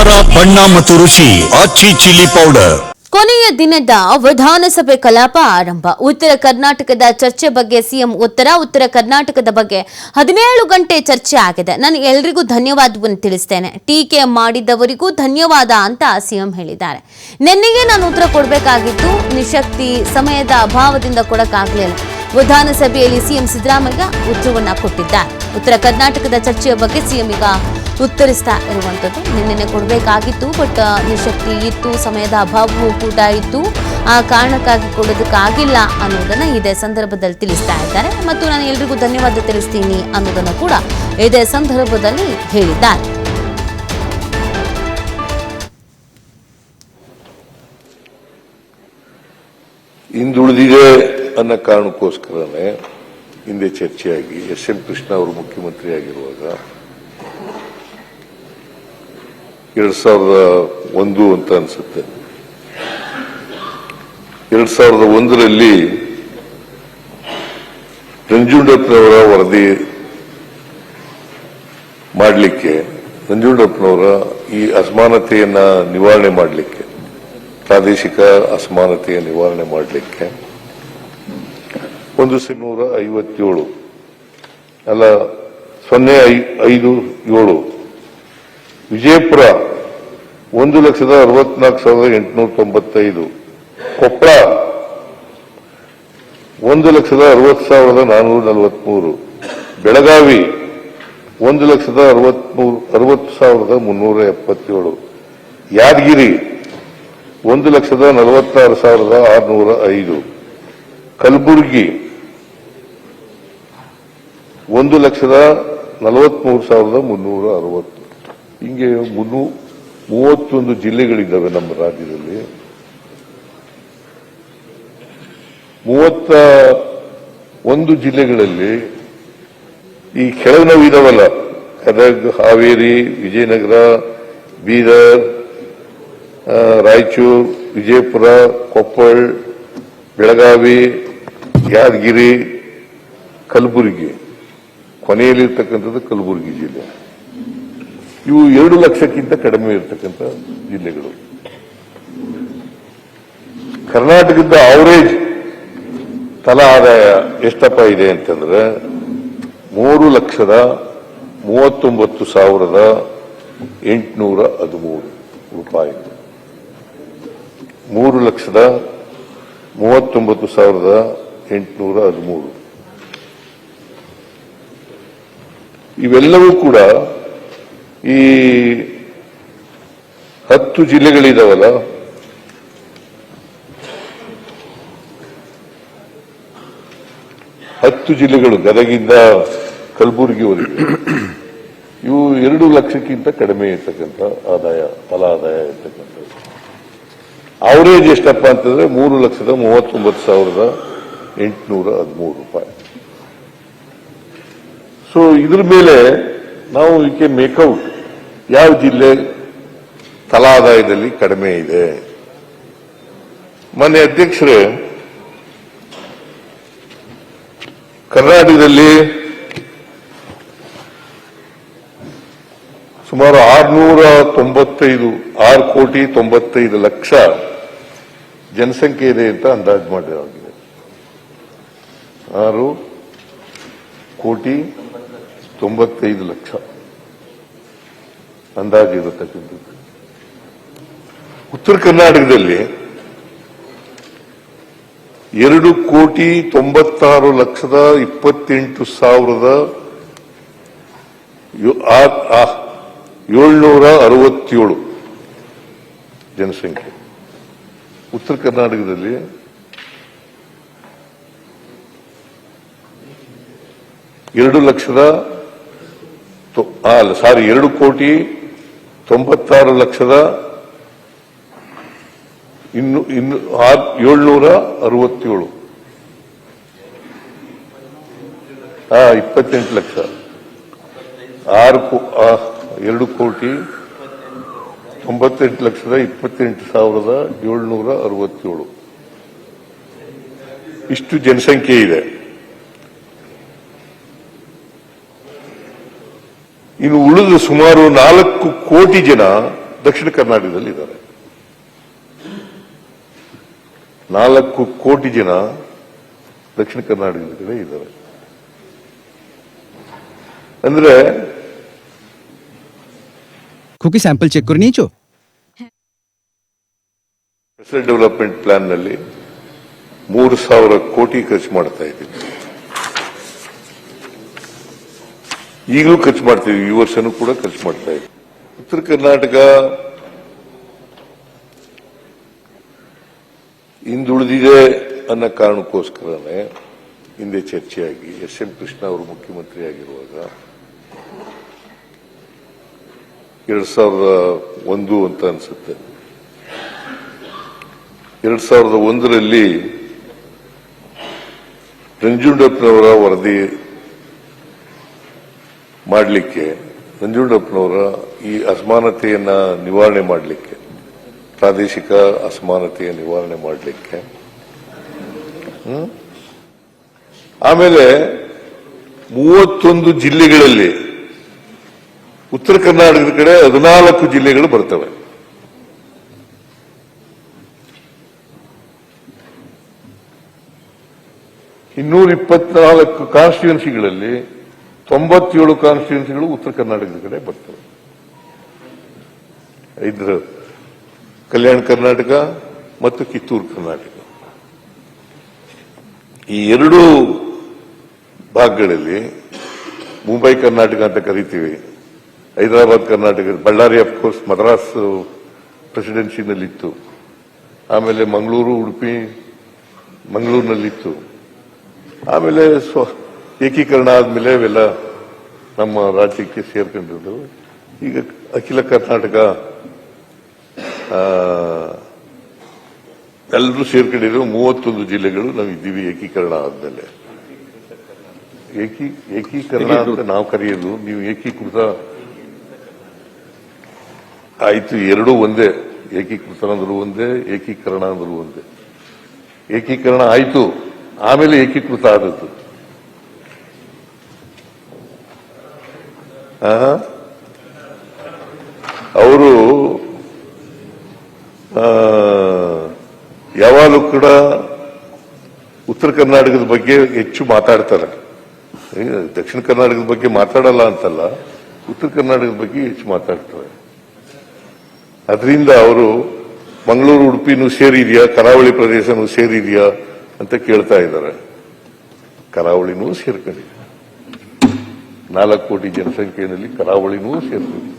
ಖಾರ ಬಣ್ಣ ಮತ್ತು ರುಚಿ ಆಚಿ ಚಿಲ್ಲಿ ಪೌಡರ್. ಕೊನೆಯ ದಿನದ ವಿಧಾನಸಭೆ ಕಲಾಪ ಆರಂಭ. ಉತ್ತರ ಕರ್ನಾಟಕದ ಚರ್ಚೆ ಬಗ್ಗೆ ಸಿಎಂ ಉತ್ತರ ಕರ್ನಾಟಕದ ಬಗ್ಗೆ 17 ಗಂಟೆ ಚರ್ಚೆ ಆಗಿದೆ. ನಾನು ಎಲ್ರಿಗೂ ಧನ್ಯವಾದವನ್ನು ತಿಳಿಸ್ತೇನೆ. ಟೀಕೆ ಮಾಡಿದವರಿಗೂ ಧನ್ಯವಾದ ಅಂತ ಸಿಎಂ ಹೇಳಿದ್ದಾರೆ. ನಿನ್ನೆಗೆ ನಾನು ಉತ್ತರ ಕೊಡಬೇಕಾಗಿತ್ತು, ನಿಶಕ್ತಿ ಸಮಯದ ಅಭಾವದಿಂದ ಕೊಡಕ್ಕಾಗಲಿಲ್ಲ. ವಿಧಾನಸಭೆಯಲ್ಲಿ ಸಿಎಂ ಸಿದ್ದರಾಮಯ್ಯ ಉತ್ತರವನ್ನ ಕೊಟ್ಟಿದ್ದಾರೆ. ಉತ್ತರ ಕರ್ನಾಟಕದ ಚರ್ಚೆಯ ಬಗ್ಗೆ ಸಿಎಂ ಈಗ ಉತ್ತರಿಸ್ತಾ ಇರುವಂಥದ್ದು. ನಿನ್ನೆ ಕೊಡಬೇಕಾಗಿತ್ತು, ಬಟ್ ನಿಶಕ್ತಿ ಇತ್ತು, ಸಮಯದ ಅಭಾವವೂ ಕೂಡ ಇತ್ತು, ಆ ಕಾರಣಕ್ಕಾಗಿ ಕೊಡೋದಕ್ಕಾಗಿಲ್ಲ ಅನ್ನೋದನ್ನ ಇದೇ ಸಂದರ್ಭದಲ್ಲಿ ತಿಳಿಸ್ತಾ ಇದ್ದಾರೆ. ಮತ್ತು ನಾನು ಎಲ್ರಿಗೂ ಧನ್ಯವಾದ ತಿಳಿಸ್ತೀನಿ ಅನ್ನೋದನ್ನು ಕೂಡ ಇದೇ ಸಂದರ್ಭದಲ್ಲಿ ಹೇಳಿದ್ದಾರೆ. ಹಿಂದುಳಿದಿದೆ ಅನ್ನೋ ಕಾರಣಕ್ಕೋಸ್ಕರನೇ ಹಿಂದೆ ಚರ್ಚೆಯಾಗಿ ಎಸ್.ಎಂ. ಕೃಷ್ಣ ಅವರು ಮುಖ್ಯಮಂತ್ರಿ ಆಗಿರುವಾಗ 2001 ಅಂತ ಅನ್ಸುತ್ತೆ, 2001ರಲ್ಲಿ ನಂಜುಂಡಪ್ಪನವರ ವರದಿ ಮಾಡಲಿಕ್ಕೆ, ನಂಜುಂಡಪ್ಪನವರ ಈ ಅಸಮಾನತೆಯನ್ನ ನಿವಾರಣೆ ಮಾಡಲಿಕ್ಕೆ, ಪ್ರಾದೇಶಿಕ ಅಸಮಾನತೆಯ ನಿವಾರಣೆ ಮಾಡಲಿಕ್ಕೆ 157 ಅಲ್ಲ 057 ವಿಜಯಪುರ 1,64,895, ಕೊಪ್ಪಳ 1,60,443, ಬೆಳಗಾವಿ 1,60,377, ಯಾದಗಿರಿ 1,46,605, ಕಲಬುರಗಿ 1,43,360. ಹಿಂಗೆ 31 ಜಿಲ್ಲೆಗಳಿದ್ದಾವೆ ನಮ್ಮ ರಾಜ್ಯದಲ್ಲಿ. 31 ಜಿಲ್ಲೆಗಳಲ್ಲಿ ಈ ಕೆಳಗಿನವು ಇದಾವಲ್ಲ, ಗದಗ, ಹಾವೇರಿ, ವಿಜಯನಗರ, ಬೀದರ್, ರಾಯಚೂರು, ವಿಜಯಪುರ, ಕೊಪ್ಪಳ, ಬೆಳಗಾವಿ, ಯಾದಗಿರಿ, ಕಲಬುರಗಿ, ಕೊನೆಯಲ್ಲಿರ್ತಕ್ಕಂಥದ್ದು ಕಲಬುರಗಿ ಜಿಲ್ಲೆ. ಇವು 2 ಲಕ್ಷಕ್ಕಿಂತ ಕಡಿಮೆ ಇರತಕ್ಕಂಥ ಜಿಲ್ಲೆಗಳು. ಕರ್ನಾಟಕದ ಅವರೇಜ್ ತಲಾ ಆದಾಯ ಎಷ್ಟಪ್ಪ ಇದೆ ಅಂತಂದ್ರೆ 3,39,813 ರೂಪಾಯಿ. 3,39,813. ಇವೆಲ್ಲವೂ ಕೂಡ ಈ 10 ಜಿಲ್ಲೆಗಳಿದಾವಲ್ಲ, ಜಿಲ್ಲೆಗಳು ಗದಗಿಂದ ಕಲಬುರಗಿವರೆಗೆ ಇವು 2 ಲಕ್ಷಕ್ಕಿಂತ ಕಡಿಮೆ ಇರ್ತಕ್ಕಂಥ ಆದಾಯ, ತಲಾ ಆದಾಯ ಇರ್ತಕ್ಕಂಥದ್ದು. ಅವರೇಜ್ ಎಷ್ಟಪ್ಪ ಅಂತಂದ್ರೆ 3,39,813 ರೂಪಾಯಿ. ಸೊ ಇದ್ರ ಮೇಲೆ ನಾವು ವಿ ಕ್ಯಾನ್ ಮೇಕ್ಔಟ್ ಯಾವ ಜಿಲ್ಲೆ ತಲಾ ಆದಾಯದಲ್ಲಿ ಕಡಿಮೆ ಇದೆ. ಮಾನ್ಯ ಅಧ್ಯಕ್ಷರೇ, ಕರ್ನಾಟಕದಲ್ಲಿ ಸುಮಾರು 6,95,00,000 ಜನಸಂಖ್ಯೆ ಇದೆ ಅಂತ ಅಂದಾಜು ಮಾಡಲಾಗಿದೆ. 6,95,00,000 ಅಂದಾಜು ಇರತಕ್ಕಂಥದ್ದು. ಉತ್ತರ ಕರ್ನಾಟಕದಲ್ಲಿ 2,96,767 ಜನಸಂಖ್ಯೆ. ಉತ್ತರ ಕರ್ನಾಟಕದಲ್ಲಿ 2,96,767 28 ಲಕ್ಷ. 2,98,28,767 ಇಷ್ಟು ಜನಸಂಖ್ಯೆ ಇದೆ. ಇನ್ನು ಉಳಿದ ಸುಮಾರು 4 ಕೋಟಿ ಜನ ದಕ್ಷಿಣ ಕರ್ನಾಟಕದಲ್ಲಿ ಇದ್ದಾರೆ. 4 ಕೋಟಿ ಜನ ದಕ್ಷಿಣ ಕರ್ನಾಟಕದ ಕಡೆ ಇದ್ದಾರೆ. ಅಂದ್ರೆ कुकी सैंपल चेक करो नीचो ಸ್ಪೆಷಲ್ ಡೆವಲಪ್ಮೆಂಟ್ ಪ್ಲಾನ್ ನಲ್ಲಿ 3,000 ಕೋಟಿ ಖರ್ಚು ಮಾಡ್ತಾ ಇದ್ದೀವಿ. ಈಗಲೂ ಖರ್ಚು ಮಾಡ್ತೀವಿ, ಈ ವರ್ಷನೂ ಕೂಡ ಖರ್ಚು ಮಾಡ್ತಾ ಇದ್ದೀವಿ. ಉತ್ತರ ಕರ್ನಾಟಕ ಹಿಂದುಳಿದಿದೆ ಅನ್ನೋ ಕಾರಣಕ್ಕೋಸ್ಕರನೇ ಹಿಂದೆ ಚರ್ಚೆಯಾಗಿ ಎಸ್.ಎಂ. ಕೃಷ್ಣ ಅವರು ಮುಖ್ಯಮಂತ್ರಿ ಆಗಿರುವಾಗ 2001 ಅಂತ ಅನ್ಸುತ್ತೆ, 2001ರಲ್ಲಿ ನಂಜುಂಡಪ್ಪನವರ ವರದಿ ಮಾಡಲಿಕ್ಕೆ, ನಂಜುಂಡಪ್ಪನವರ ಈ ಅಸಮಾನತೆಯನ್ನ ನಿವಾರಣೆ ಮಾಡಲಿಕ್ಕೆ, ಪ್ರಾದೇಶಿಕ ಅಸಮಾನತೆಯ ನಿವಾರಣೆ ಮಾಡಲಿಕ್ಕೆ, ಆಮೇಲೆ 31 ಜಿಲ್ಲೆಗಳಲ್ಲಿ ಉತ್ತರ ಕರ್ನಾಟಕದ ಕಡೆ 14 ಜಿಲ್ಲೆಗಳು ಬರ್ತವೆ. ಇನ್ನೂರ ಕಾನ್ಸ್ಟಿಟ್ಯೂನ್ಸಿಗಳಲ್ಲಿ 97 ಕಾನ್ಸ್ಟಿಟ್ಯೂನ್ಸಿಗಳು ಉತ್ತರ ಕರ್ನಾಟಕದ ಕಡೆ ಬರ್ತವೆ. ಇದ್ರ ಕಲ್ಯಾಣ ಕರ್ನಾಟಕ ಮತ್ತು ಕಿತ್ತೂರು ಕರ್ನಾಟಕ, ಈ ಎರಡೂ ಭಾಗಗಳಲ್ಲಿ ಮುಂಬೈ ಕರ್ನಾಟಕ ಅಂತ ಕರಿತೀವಿ, ಹೈದರಾಬಾದ್ ಕರ್ನಾಟಕ, ಬಳ್ಳಾರಿ ಅಫ್ಕೋರ್ಸ್ ಮದ್ರಾಸ್ ಪ್ರೆಸಿಡೆನ್ಸಿನಲ್ಲಿತ್ತು, ಆಮೇಲೆ ಮಂಗಳೂರು, ಉಡುಪಿ ಮಂಗಳೂರಿನಲ್ಲಿತ್ತು, ಆಮೇಲೆ ಏಕೀಕರಣ ಆದ್ಮೇಲೆ ಅವೆಲ್ಲ ನಮ್ಮ ರಾಜ್ಯಕ್ಕೆ ಸೇರ್ಕೊಂಡಿದ್ದು. ಈಗ ಅಖಿಲ ಕರ್ನಾಟಕ ಎಲ್ಲರೂ ಸೇರ್ಕೊಂಡಿರೋ 31 ಜಿಲ್ಲೆಗಳು ನಾವು ಇದ್ದೀವಿ ಏಕೀಕರಣ ಆದ್ಮೇಲೆ. ಏಕೀಕರಣ ಅಂತ ನಾವು ಕರೆಯೋದು, ನೀವು ಏಕೀಕೃತ ಆಯ್ತು, ಎರಡೂ ಒಂದೇ. ಏಕೀಕೃತ ಅಂದ್ರೂ ಒಂದೇ, ಏಕೀಕರಣ ಅಂದ್ರೂ ಒಂದೇ. ಏಕೀಕರಣ ಆಯ್ತು, ಆಮೇಲೆ ಏಕೀಕೃತ ಆದದ್ದು. ಅವರು ಯಾವಾಗಲೂ ಕೂಡ ಉತ್ತರ ಕರ್ನಾಟಕದ ಬಗ್ಗೆ ಹೆಚ್ಚು ಮಾತಾಡ್ತಾರೆ. ದಕ್ಷಿಣ ಕರ್ನಾಟಕದ ಬಗ್ಗೆ ಮಾತಾಡಲ್ಲ ಅಂತಲ್ಲ, ಉತ್ತರ ಕರ್ನಾಟಕದ ಬಗ್ಗೆ ಹೆಚ್ಚು ಮಾತಾಡ್ತಾರೆ. ಅದರಿಂದ ಅವರು ಮಂಗಳೂರು, ಉಡುಪಿನೂ ಸೇರಿದೆಯಾ, ಕರಾವಳಿ ಪ್ರದೇಶನೂ ಸೇರಿದೆಯಾ ಅಂತ ಕೇಳ್ತಾ ಇದ್ದಾರೆ. ಕರಾವಳಿನೂ ಸೇರ್ಕೊಂಡಿದೆ, 4 ಕೋಟಿ ಜನಸಂಖ್ಯೆಯಲ್ಲಿ ಕರಾವಳಿನೂ ಸೇರ್ಕೊಂಡಿದೆ.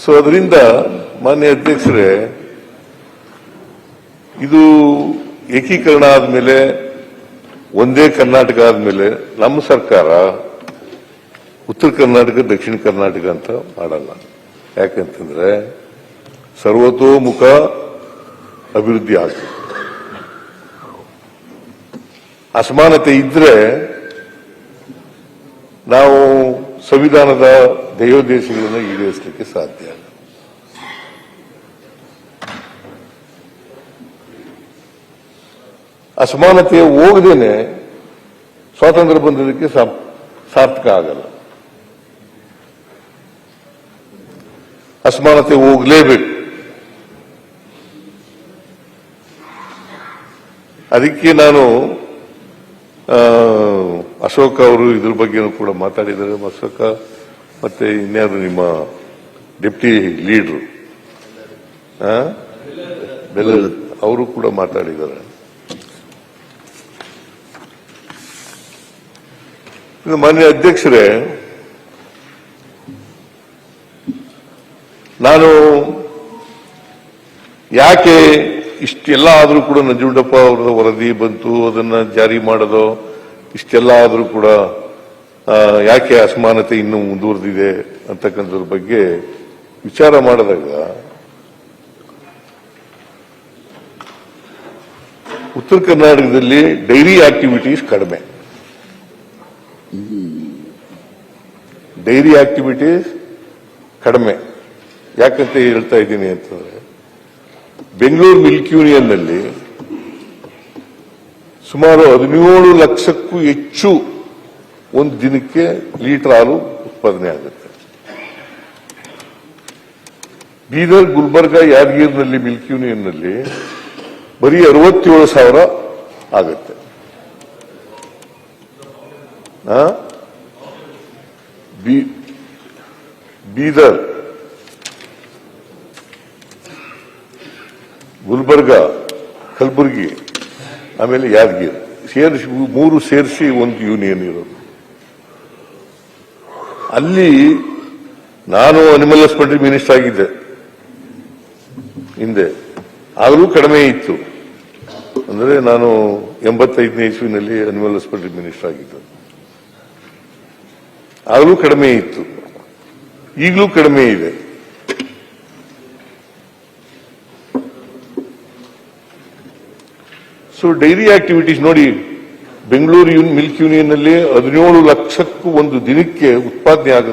ಸೊ ಅದರಿಂದ ಮಾನ್ಯ ಅಧ್ಯಕ್ಷರೇ, ಇದು ಏಕೀಕರಣ ಆದ್ಮೇಲೆ, ಒಂದೇ ಕರ್ನಾಟಕ ಆದ್ಮೇಲೆ ನಮ್ಮ ಸರ್ಕಾರ ಉತ್ತರ ಕರ್ನಾಟಕ, ದಕ್ಷಿಣ ಕರ್ನಾಟಕ ಅಂತ ಮಾಡಲ್ಲ. ಯಾಕಂತಂದ್ರೆ ಸರ್ವತೋಮುಖ ಅಭಿವೃದ್ಧಿ ಆಗ್ತದೆ. ಅಸಮಾನತೆ ಇದ್ರೆ ನಾವು ಸಂವಿಧಾನದ ಧ್ಯೇಯೋದ್ದೇಶಗಳನ್ನು ಈಡೇರಿಸಲಿಕ್ಕೆ ಸಾಧ್ಯ. ಅಸಮಾನತೆ ಹೋಗದೇನೆ ಸ್ವಾತಂತ್ರ್ಯ ಬಂದದಕ್ಕೆ ಸಾರ್ಥಕ ಆಗಲ್ಲ. ಅಸಮಾನತೆ ಹೋಗಲೇಬೇಕು. ಅದಕ್ಕೆ ನಾನು ಅಶೋಕ್ ಅವರು ಇದ್ರ ಬಗ್ಗೆನೂ ಕೂಡ ಮಾತಾಡಿದ್ದಾರೆ. ಅಶೋಕ ಮತ್ತೆ ಇನ್ಯಾರು ನಿಮ್ಮ ಡೆಪ್ಟಿ ಲೀಡ್ರು ಬೆಲ್ಲ ಅವರು ಕೂಡ ಮಾತಾಡಿದ್ದಾರೆ. ಮಾನ್ಯ ಅಧ್ಯಕ್ಷರೇ, ನಾನು ಯಾಕೆ ಇಷ್ಟೆಲ್ಲ ಆದರೂ ಕೂಡ ನಂಜುಂಡಪ್ಪ ಅವರ ವರದಿ ಬಂತು, ಅದನ್ನ ಜಾರಿ ಮಾಡೋದು, ಇಷ್ಟೆಲ್ಲ ಆದರೂ ಕೂಡ ಯಾಕೆ ಅಸಮಾನತೆ ಇನ್ನೂ ಮುಂದುವರೆದಿದೆ ಅಂತಕ್ಕಂಥದ್ರ ಬಗ್ಗೆ ವಿಚಾರ ಮಾಡಿದಾಗ ಉತ್ತರ ಕರ್ನಾಟಕದಲ್ಲಿ ಡೈರಿ ಆಕ್ಟಿವಿಟೀಸ್ ಕಡಿಮೆ. ಡೈರಿ ಆಕ್ಟಿವಿಟೀಸ್ ಕಡಿಮೆ. ಯಾಕಂತ ಹೇಳ್ತಾ ಇದ್ದೀನಿ ಅಂತಂದ್ರೆ, ಬೆಂಗಳೂರು ಮಿಲ್ಕ್ ಯೂನಿಯನ್ ನಲ್ಲಿ ಸುಮಾರು 17 ಲಕ್ಷಕ್ಕೂ ಹೆಚ್ಚು ಒಂದು ದಿನಕ್ಕೆ ಲೀಟರ್ ಹಾಲು ಉತ್ಪಾದನೆ ಆಗುತ್ತೆ. ಬೀದರ್, ಗುಲ್ಬರ್ಗ, ಯಾದಗಿರಿನಲ್ಲಿ ಮಿಲ್ಕ್ ಯೂನಿಯನ್ನಲ್ಲಿ ಬರೀ 67,000 ಆಗುತ್ತೆ. ಬೀದರ್, ಗುಲ್ಬರ್ಗ, ಕಲಬುರಗಿ, ಆಮೇಲೆ ಯಾದಗಿರಿ ಸೇರಿಸಿ 3 ಸೇರಿಸಿ ಒಂದು ಯೂನಿಯನ್ ಇರೋದು. ಅಲ್ಲಿ ನಾನು ಅನಿಮಲ್ ಹಸ್ಬೆಂಡ್ರಿ ಮಿನಿಸ್ಟರ್ ಆಗಿದ್ದೆ ಹಿಂದೆ, ಆಗಲೂ ಕಡಿಮೆ ಇತ್ತು. ಅಂದ್ರೆ ನಾನು 85ನೇ ಇಸ್ವಿನಲ್ಲಿ ಅನಿಮಲ್ ಹಸ್ಬೆಂಡ್ರಿ ಮಿನಿಸ್ಟರ್ ಆಗಿದ್ದೆ. ಆಗಲೂ ಕಡಿಮೆ ಇತ್ತು, ಈಗಲೂ ಕಡಿಮೆ ಇದೆ. ಸೊ ಡೈರಿ ಆಕ್ಟಿವಿಟೀಸ್ ನೋಡಿ, ಬೆಂಗಳೂರು ಮಿಲ್ಕ್ ಯೂನಿಯನ್ ನಲ್ಲಿ 17 ಲಕ್ಷಕ್ಕೂ ಒಂದು ದಿನಕ್ಕೆ ಉತ್ಪಾದನೆ ಆಗೋದು.